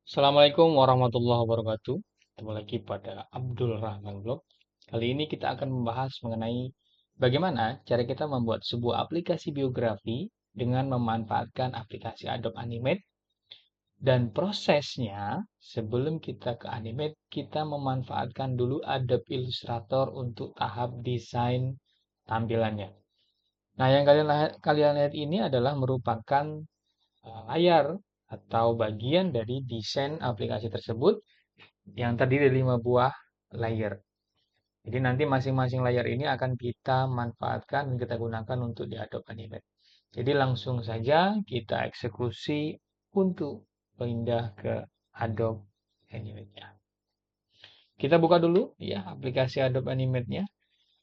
Assalamualaikum warahmatullahi wabarakatuh. Ketemu lagi pada Abdul Rahman Vlog. Kali ini kita akan membahas mengenai bagaimana cara kita membuat sebuah aplikasi biografi dengan memanfaatkan aplikasi Adobe Animate dan prosesnya sebelum kita ke Animate, kita memanfaatkan dulu Adobe Illustrator untuk tahap desain tampilannya. Nah, yang kalian lihat ini adalah merupakan layar atau bagian dari desain aplikasi tersebut yang terdiri dari 5 buah layer. Jadi nanti masing-masing layer ini akan kita manfaatkan dan kita gunakan untuk di Adobe Animate. Jadi langsung saja kita eksekusi untuk pindah ke Adobe Animate-nya. Kita buka dulu ya aplikasi Adobe Animate-nya.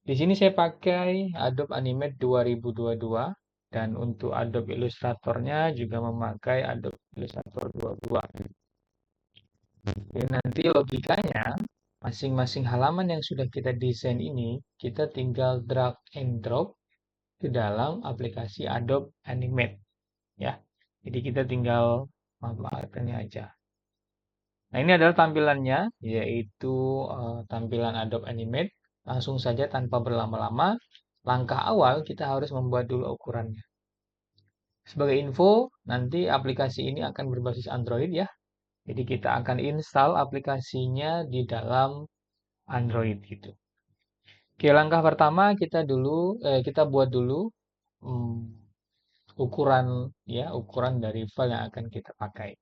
Di sini saya pakai Adobe Animate 2022 dan untuk Adobe Illustrator-nya juga memakai Adobe Illustrator 22. Jadi nanti logikanya, masing-masing halaman yang sudah kita desain ini, kita tinggal drag and drop ke dalam aplikasi Adobe Animate. Ya, jadi kita tinggal memanfaatkannya aja. Nah, ini adalah tampilannya, yaitu tampilan Adobe Animate. Langsung saja tanpa berlama-lama, langkah awal kita harus membuat dulu ukurannya. Sebagai info, nanti aplikasi ini akan berbasis Android ya. Jadi kita akan install aplikasinya di dalam Android gitu. Oke, langkah pertama kita buat dulu hmm, ukuran ukuran dari file yang akan kita pakai.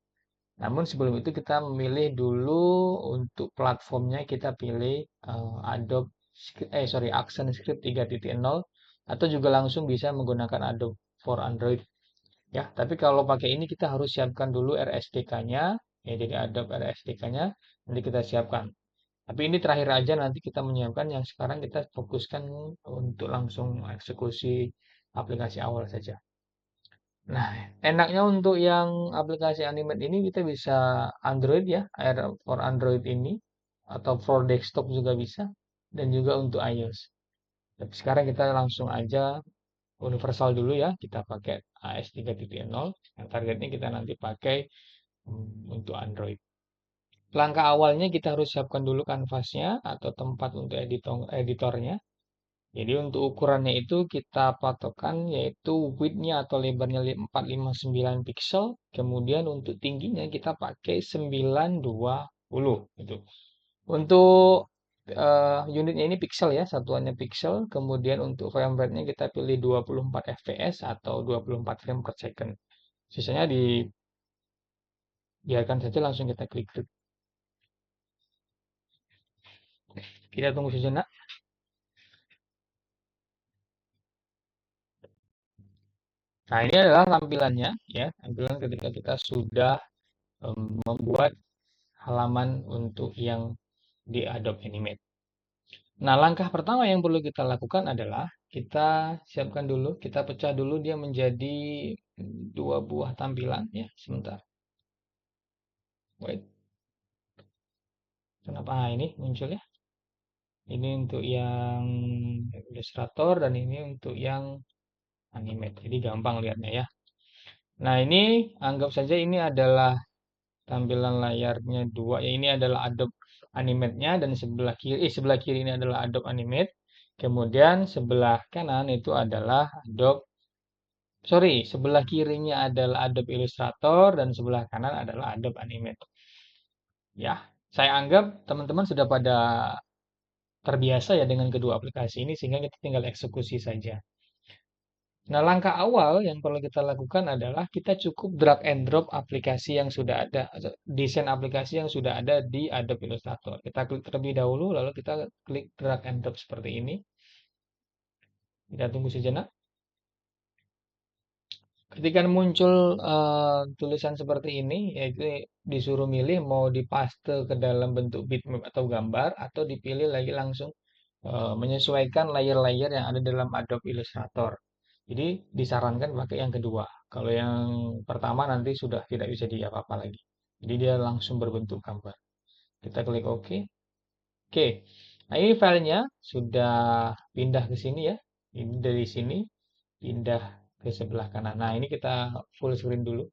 Namun sebelum itu kita memilih dulu untuk platformnya kita pilih Adobe ActionScript 3.0 atau juga langsung bisa menggunakan Adobe for Android ya. Tapi kalau pakai ini kita harus siapkan dulu RSDK-nya ya, jadi Adobe RSDK-nya nanti kita siapkan. Tapi ini terakhir aja nanti kita menyiapkan yang sekarang kita fokuskan untuk langsung eksekusi aplikasi awal saja. Nah, enaknya untuk yang aplikasi Animate ini kita bisa Android ya, Air for Android ini atau for desktop juga bisa dan juga untuk iOS. Tapi sekarang kita langsung aja universal dulu ya, kita pakai AS 3.0. Yang targetnya kita nanti pakai untuk Android. Langkah awalnya kita harus siapkan dulu kanvasnya atau tempat untuk editornya. Jadi untuk ukurannya itu kita patokan yaitu width-nya atau lebarnya 459 pixel. Kemudian untuk tingginya kita pakai 920 gitu. Untuk unitnya ini pixel ya, satuannya pixel. Kemudian untuk frame rate-nya kita pilih 24 fps atau 24 frame per second. Sisanya dibiarkan saja langsung kita klik. Kita tunggu sejenak. Nah, ini adalah tampilannya ya, tampilan ketika kita sudah membuat halaman untuk yang di Adobe Animate. Nah, langkah pertama yang perlu kita lakukan adalah kita siapkan dulu, kita pecah dulu dia menjadi dua buah tampilan ya. Sebentar. Wait, kenapa ini muncul ya? Ini untuk yang Illustrator dan ini untuk yang Animate. Jadi gampang lihatnya ya. Nah, ini anggap saja ini adalah tampilan layarnya dua. Ya, ini adalah Adobe Animate-nya dan sebelah kiri ini adalah Adobe Animate. Kemudian sebelah kanan itu adalah sebelah kirinya adalah Adobe Illustrator dan sebelah kanan adalah Adobe Animate. Ya, saya anggap teman-teman sudah pada terbiasa ya dengan kedua aplikasi ini sehingga kita tinggal eksekusi saja. Nah, langkah awal yang perlu kita lakukan adalah kita cukup drag and drop aplikasi yang sudah ada, desain aplikasi yang sudah ada di Adobe Illustrator. Kita klik terlebih dahulu, lalu kita klik drag and drop seperti ini. Kita tunggu sejenak. Ketika muncul tulisan seperti ini, yaitu disuruh milih mau dipaste ke dalam bentuk bitmap atau gambar, atau dipilih lagi langsung menyesuaikan layer-layer yang ada dalam Adobe Illustrator. Jadi disarankan pakai yang kedua. Kalau yang pertama nanti sudah tidak bisa apa-apa lagi. Jadi dia langsung berbentuk gambar. Kita klik OK. Oke. Nah, ini filenya sudah pindah ke sini ya. Ini dari sini pindah ke sebelah kanan. Nah, ini kita full screen dulu.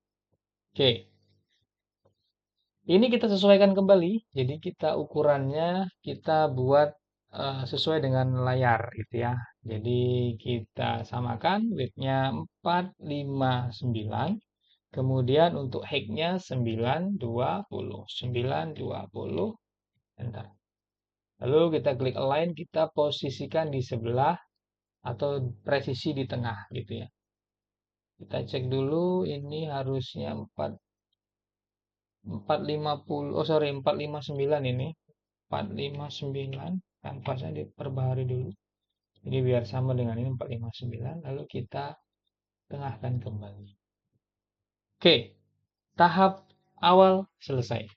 Oke. Ini kita sesuaikan kembali. Jadi kita ukurannya kita buat sesuai dengan layar gitu ya. Jadi kita samakan width-nya 459. Kemudian untuk height-nya 920. 920. Enter. Lalu kita klik align, kita posisikan di sebelah atau presisi di tengah gitu ya. Kita cek dulu ini harusnya 450, oh sorry 459 ini. 459 tanpa saya diperbaharui dulu. Jadi biar sama dengan ini 459 lalu kita tengahkan kembali. Oke, tahap awal selesai.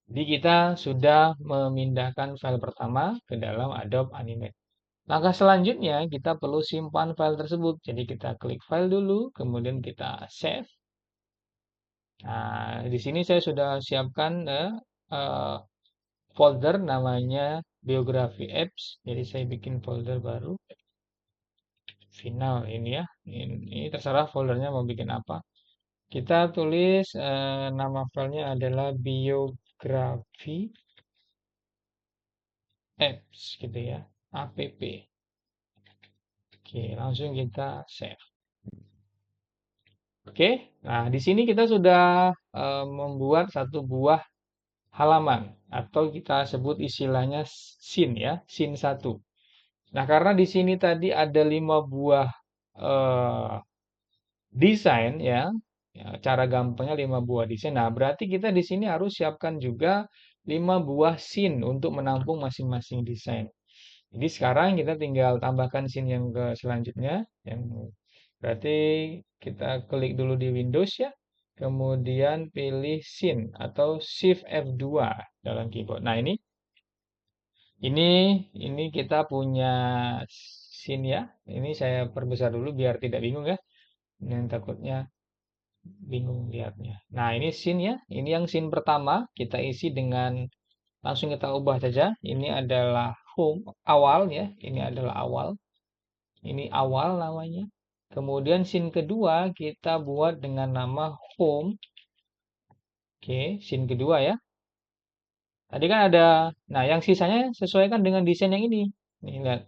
Jadi kita sudah memindahkan file pertama ke dalam Adobe Animate. Langkah selanjutnya kita perlu simpan file tersebut. Jadi kita klik file dulu, kemudian kita save. Nah, di sini saya sudah siapkan eh, folder namanya biografi apps. Jadi saya bikin folder baru. Final ini ya. Ini terserah foldernya mau bikin apa. Kita tulis nama filenya adalah biografi apps gitu ya. App. Oke, langsung kita save. Oke, nah di sini kita sudah membuat satu buah halaman atau kita sebut istilahnya scene ya, scene 1. Nah, karena di sini tadi ada 5 buah eh, desain ya, cara gampangnya 5 buah desain. Nah, berarti kita di sini harus siapkan juga 5 buah scene untuk menampung masing-masing desain. Jadi sekarang kita tinggal tambahkan scene yang ke selanjutnya, yang berarti kita klik dulu di Windows ya, kemudian pilih scene atau Shift F2 dalam keyboard. Nah ini ini kita punya scene ya. Ini saya perbesar dulu biar tidak bingung ya. Yang takutnya bingung lihatnya. Nah, ini scene ya. Ini yang scene pertama kita isi dengan langsung kita ubah saja. Ini adalah home awal ya. Ini adalah awal. Ini awal namanya. Kemudian scene kedua kita buat dengan nama home. Oke, scene kedua ya. Tadi kan ada, nah yang sisanya sesuaikan dengan desain yang ini. Nih lihat.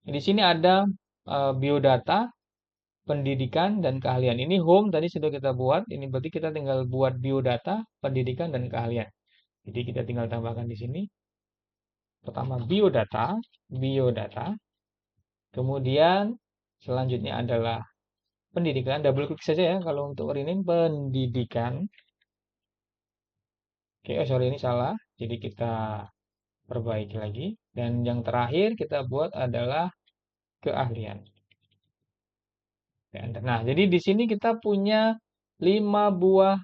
Di sini ada biodata, pendidikan dan keahlian. Ini home tadi sudah kita buat. Ini berarti kita tinggal buat biodata, pendidikan dan keahlian. Jadi kita tinggal tambahkan di sini. Pertama biodata, biodata. Kemudian selanjutnya adalah pendidikan. Double klik saja ya kalau untuk ini pendidikan. Oke, oh sorry ini salah. Jadi kita perbaiki lagi. Dan yang terakhir kita buat adalah keahlian. Nah, jadi di sini kita punya 5 buah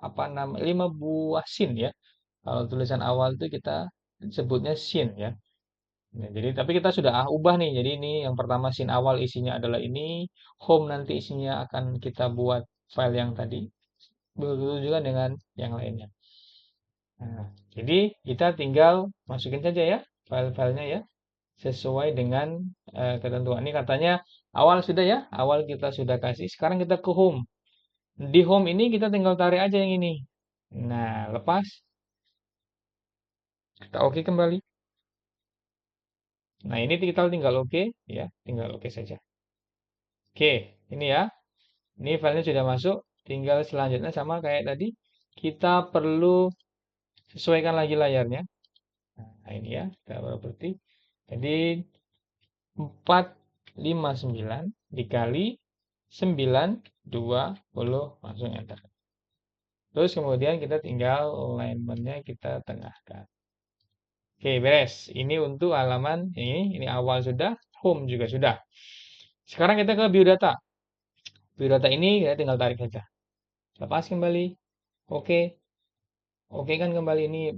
apa nama 5 buah scene ya. Kalau tulisan awal itu kita sebutnya scene ya. Nah, jadi tapi kita sudah ubah nih. Jadi ini yang pertama scene awal isinya adalah ini, home nanti isinya akan kita buat file yang tadi. Begitu juga dengan yang lainnya. Nah, jadi kita tinggal masukin saja ya file-filenya ya sesuai dengan ketentuan. Ini katanya awal sudah ya, awal kita sudah kasih. Sekarang kita ke home. Di home ini kita tinggal tarik aja yang ini. Nah, lepas kita oke kembali. Nah, ini kita tinggal oke ya, tinggal oke saja. Oke, ini ya. Ini filenya sudah masuk. Tinggal selanjutnya sama kayak tadi. Kita perlu sesuaikan lagi layarnya. Nah, ini ya, kita properti. Jadi 459 dikali 920 langsung enter. Terus kemudian kita tinggal alignment-nya kita tengahkan. Oke, beres. Ini untuk halaman ini awal sudah, home juga sudah. Sekarang kita ke biodata. Biodata ini kita tinggal tarik saja. Lepas kembali. Oke. Oke kan kembali ini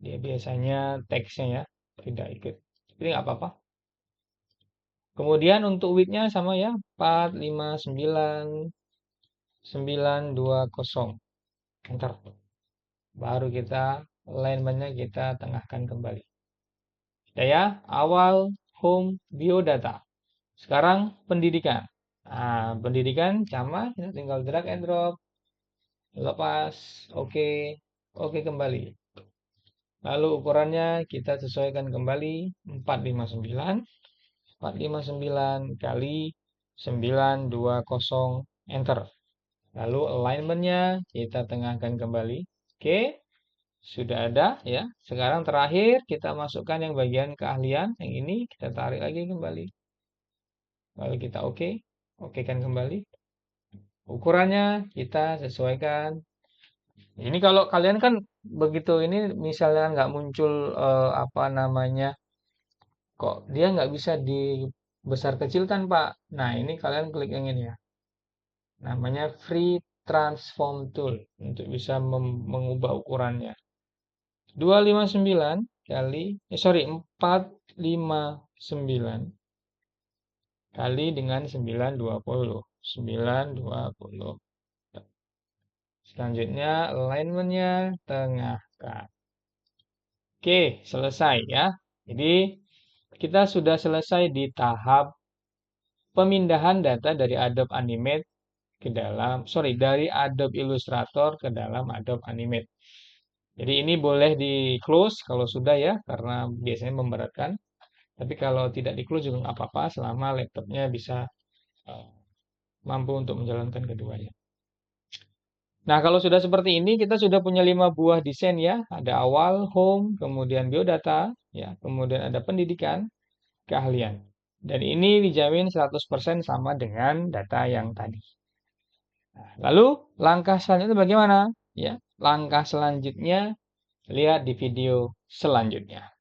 dia biasanya teksnya ya tidak ikut. Tapi nggak apa-apa. Kemudian untuk width-nya sama ya, 459 920. Enter. Baru kita alignment-nya kita tengahkan kembali. Ya, ya, awal, home, biodata. Sekarang pendidikan. Nah, pendidikan sama, kita tinggal drag and drop. lepas, oke, oke kembali. Lalu ukurannya kita sesuaikan kembali 459, 459 kali 920, enter. Lalu alignmentnya kita tengahkan kembali. Oke, sudah ada ya. Sekarang terakhir kita masukkan yang bagian keahlian. Yang ini kita tarik lagi kembali. Lalu kita oke kan kembali. Ukurannya kita sesuaikan. Ini kalau kalian kan begitu ini misalnya nggak muncul apa namanya, kok dia nggak bisa dibesar kecilkan Pak. Nah ini kalian klik yang ini ya. Namanya Free Transform Tool untuk bisa mengubah ukurannya. 259 kali, 459 kali dengan 920. 920. Selanjutnya alignmentnya tengahkan. Oke, selesai ya. Jadi kita sudah selesai di tahap pemindahan data dari Adobe Animate dari Adobe Illustrator ke dalam Adobe Animate. Jadi ini boleh di close kalau sudah ya, karena biasanya memberatkan. Tapi kalau tidak di close juga nggak apa-apa, selama laptopnya bisa eh, mampu untuk menjalankan keduanya. Nah, kalau sudah seperti ini, kita sudah punya 5 buah desain ya. Ada awal, home, kemudian biodata, ya, kemudian ada pendidikan, keahlian. Dan ini dijamin 100% sama dengan data yang tadi. Nah, lalu langkah selanjutnya bagaimana? Ya, langkah selanjutnya lihat di video selanjutnya.